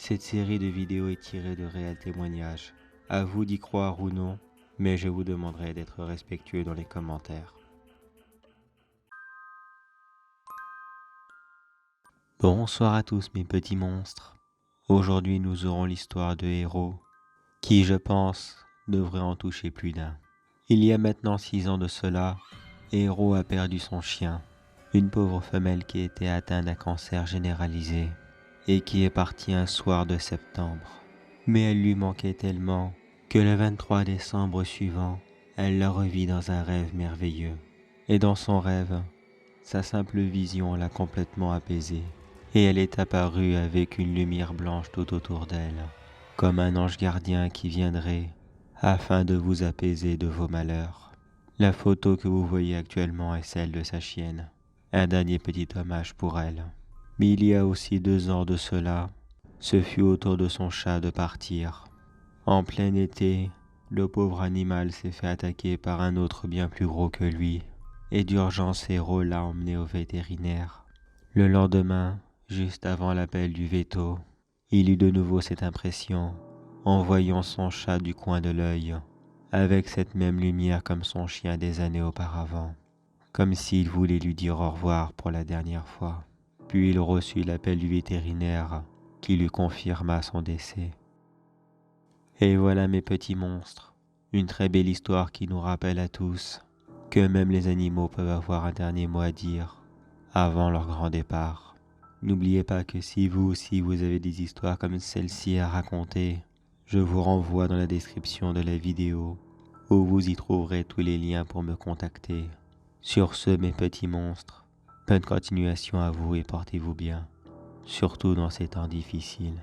Cette série de vidéos est tirée de réels témoignages. À vous d'y croire ou non, mais je vous demanderai d'être respectueux dans les commentaires. Bonsoir à tous mes petits monstres. Aujourd'hui nous aurons l'histoire de Héros, qui je pense devrait en toucher plus d'un. Il y a maintenant 6 ans de cela, Héros a perdu son chien, une pauvre femelle qui était atteinte d'un cancer généralisé et qui est partie un soir de septembre. Mais elle lui manquait tellement que le 23 décembre suivant, elle la revit dans un rêve merveilleux. Et dans son rêve, sa simple vision l'a complètement apaisée, et elle est apparue avec une lumière blanche tout autour d'elle, comme un ange gardien qui viendrait afin de vous apaiser de vos malheurs. La photo que vous voyez actuellement est celle de sa chienne, un dernier petit hommage pour elle. Mais il y a aussi 2 ans de cela, ce fut au tour de son chat de partir. En plein été, le pauvre animal s'est fait attaquer par un autre bien plus gros que lui, et d'urgence Héros l'a emmené au vétérinaire. Le lendemain, juste avant l'appel du veto, il eut de nouveau cette impression, en voyant son chat du coin de l'œil, avec cette même lumière comme son chien des années auparavant, comme s'il voulait lui dire au revoir pour la dernière fois. Puis il reçut l'appel du vétérinaire qui lui confirma son décès. Et voilà mes petits monstres, une très belle histoire qui nous rappelle à tous que même les animaux peuvent avoir un dernier mot à dire avant leur grand départ. N'oubliez pas que si vous aussi vous avez des histoires comme celle-ci à raconter, je vous renvoie dans la description de la vidéo où vous y trouverez tous les liens pour me contacter. Sur ce mes petits monstres, bonne continuation à vous et portez-vous bien, surtout dans ces temps difficiles.